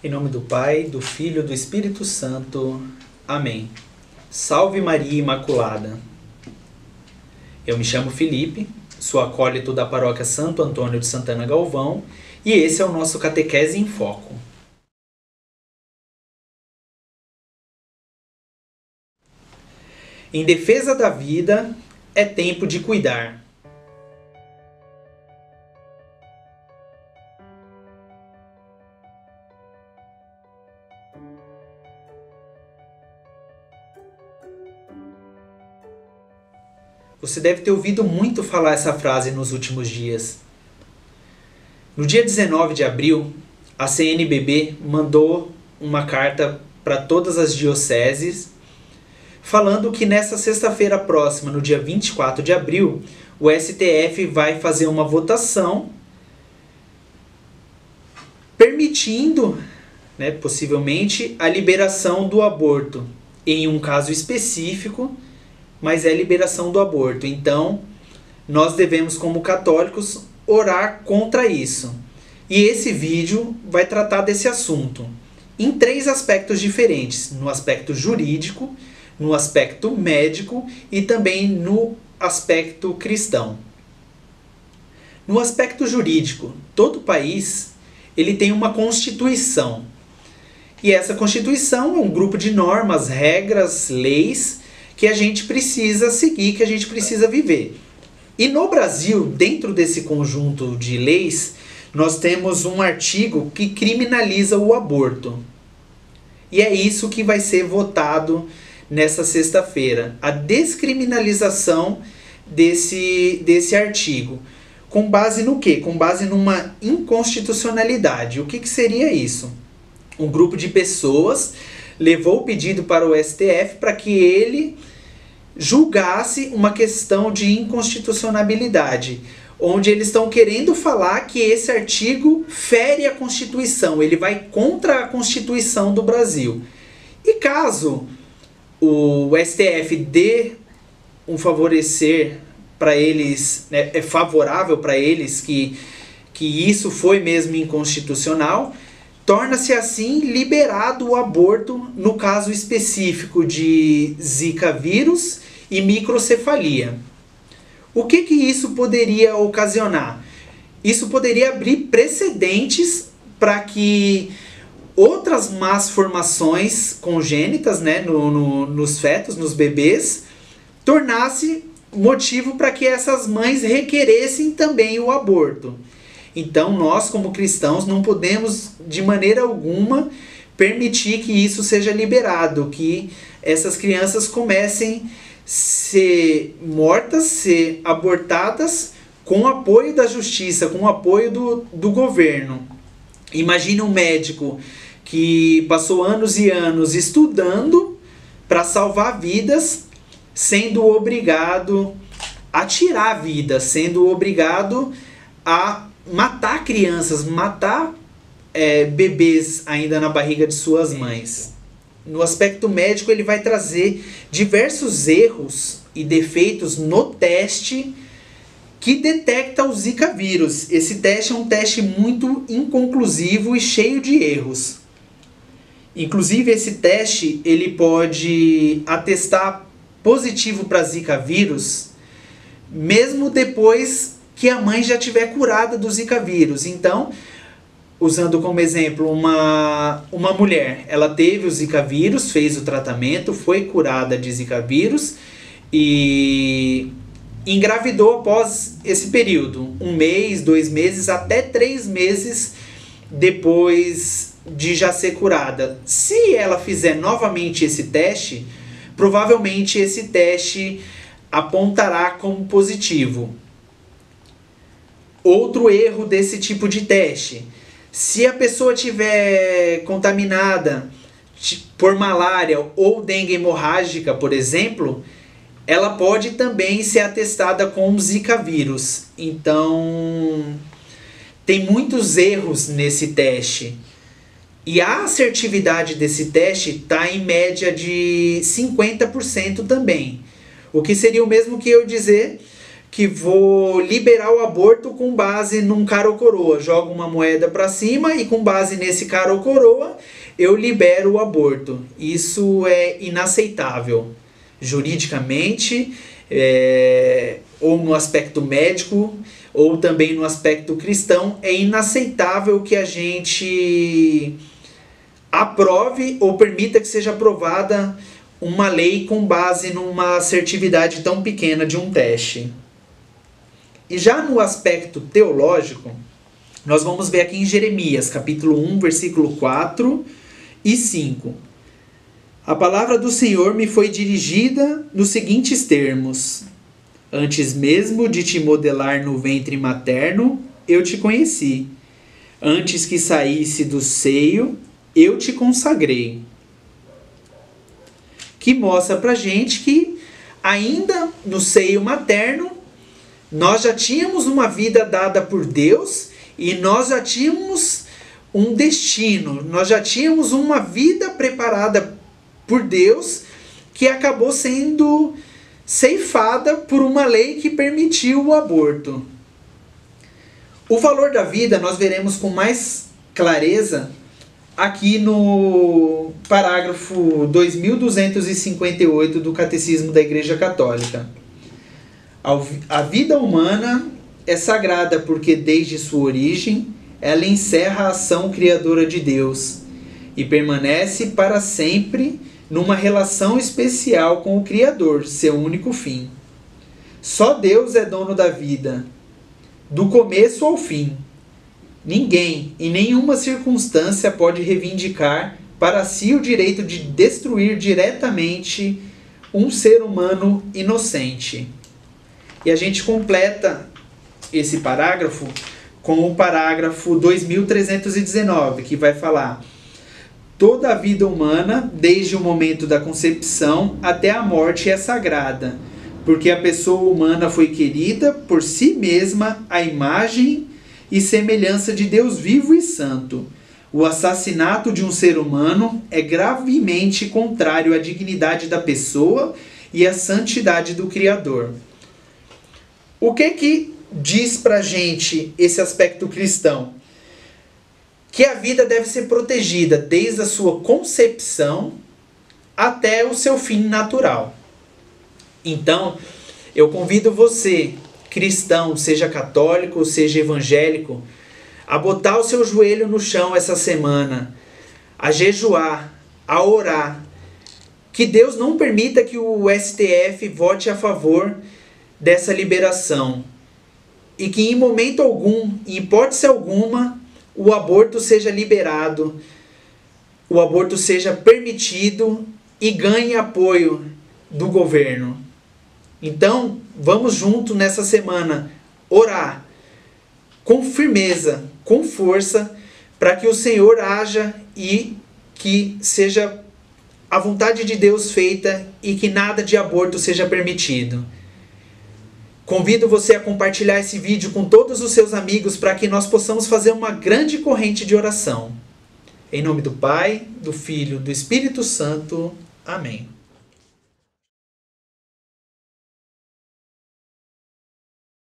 Em nome do Pai, do Filho e do Espírito Santo. Amém. Salve Maria Imaculada. Eu me chamo Felipe, sou acólito da paróquia Santo Antônio de Santana Galvão e esse é o nosso Catequese em Foco. Em defesa da vida, é tempo de cuidar. Você deve ter ouvido muito falar essa frase nos últimos dias. No dia 19 de abril, a CNBB mandou uma carta para todas as dioceses falando que nessa sexta-feira próxima, no dia 24 de abril, o STF vai fazer uma votação permitindo, possivelmente, a liberação do aborto em um caso específico, mas é liberação do aborto. Então, nós devemos, como católicos, orar contra isso. E esse vídeo vai tratar desse assunto em 3 aspectos diferentes: no aspecto jurídico, no aspecto médico e também no aspecto cristão. No aspecto jurídico, todo país ele tem uma constituição. E essa constituição é um grupo de normas, regras, leis que a gente precisa seguir, que a gente precisa viver. E no Brasil, dentro desse conjunto de leis, nós temos um artigo que criminaliza o aborto. E é isso que vai ser votado nessa sexta-feira. A descriminalização desse artigo. Com base no quê? Com base numa inconstitucionalidade. O que seria isso? Um grupo de pessoas levou o pedido para o STF para que ele julgasse uma questão de inconstitucionalidade, onde eles estão querendo falar que esse artigo fere a Constituição, ele vai contra a Constituição do Brasil. E caso o STF dê um favorecer para eles, é favorável para eles que isso foi mesmo inconstitucional, torna-se assim liberado o aborto no caso específico de Zika vírus e microcefalia. O que isso poderia ocasionar? Isso poderia abrir precedentes para que outras más formações congênitas, nos fetos, nos bebês, tornasse motivo para que essas mães requeressem também o aborto. Então nós, como cristãos, não podemos de maneira alguma permitir que isso seja liberado, que essas crianças comecem a ser mortas, ser abortadas com o apoio da justiça, com o apoio do governo. Imagine um médico que passou anos e anos estudando para salvar vidas, sendo obrigado a tirar vidas, sendo obrigado a matar crianças, matar bebês ainda na barriga de suas mães. No aspecto médico, ele vai trazer diversos erros e defeitos no teste que detecta o Zika vírus. Esse teste é um teste muito inconclusivo e cheio de erros. Inclusive, esse teste ele pode atestar positivo para Zika vírus, mesmo depois que a mãe já tiver curada do Zika vírus. Então, usando como exemplo uma mulher, ela teve o Zika vírus, fez o tratamento, foi curada de Zika vírus e engravidou após esse período, 1 mês, 2 meses, até 3 meses depois de já ser curada. Se ela fizer novamente esse teste, provavelmente esse teste apontará como positivo. Outro erro desse tipo de teste: se a pessoa tiver contaminada por malária ou dengue hemorrágica, por exemplo, ela pode também ser atestada com Zika vírus. Então, tem muitos erros nesse teste. E a assertividade desse teste está em média de 50% também. O que seria o mesmo que eu dizer que vou liberar o aborto com base num cara ou coroa. Jogo uma moeda para cima e com base nesse cara ou coroa eu libero o aborto. Isso é inaceitável juridicamente, ou no aspecto médico, ou também no aspecto cristão. É inaceitável que a gente aprove ou permita que seja aprovada uma lei com base numa assertividade tão pequena de um teste. E já no aspecto teológico, nós vamos ver aqui em Jeremias, capítulo 1, versículo 4 e 5. A palavra do Senhor me foi dirigida nos seguintes termos: antes mesmo de te modelar no ventre materno, eu te conheci. Antes que saísse do seio, eu te consagrei. Que mostra pra gente que ainda no seio materno, nós já tínhamos uma vida dada por Deus e nós já tínhamos um destino, nós já tínhamos uma vida preparada por Deus que acabou sendo ceifada por uma lei que permitiu o aborto. O valor da vida nós veremos com mais clareza aqui no parágrafo 2258 do Catecismo da Igreja Católica. A vida humana é sagrada porque desde sua origem ela encerra a ação criadora de Deus e permanece para sempre numa relação especial com o Criador, seu único fim. Só Deus é dono da vida, do começo ao fim. Ninguém, em nenhuma circunstância, pode reivindicar para si o direito de destruir diretamente um ser humano inocente. E a gente completa esse parágrafo com o parágrafo 2319, que vai falar: toda a vida humana, desde o momento da concepção até a morte, é sagrada, porque a pessoa humana foi querida por si mesma à imagem e semelhança de Deus vivo e santo. O assassinato de um ser humano é gravemente contrário à dignidade da pessoa e à santidade do Criador. O que diz pra gente esse aspecto cristão? Que a vida deve ser protegida desde a sua concepção até o seu fim natural. Então, eu convido você, cristão, seja católico, seja evangélico, a botar o seu joelho no chão essa semana, a jejuar, a orar, que Deus não permita que o STF vote a favor dessa liberação e que em momento algum, em hipótese alguma, o aborto seja liberado, o aborto seja permitido e ganhe apoio do governo. Então, vamos junto nessa semana orar com firmeza, com força, para que o Senhor haja e que seja a vontade de Deus feita e que nada de aborto seja permitido. Convido você a compartilhar esse vídeo com todos os seus amigos para que nós possamos fazer uma grande corrente de oração. Em nome do Pai, do Filho, do Espírito Santo. Amém.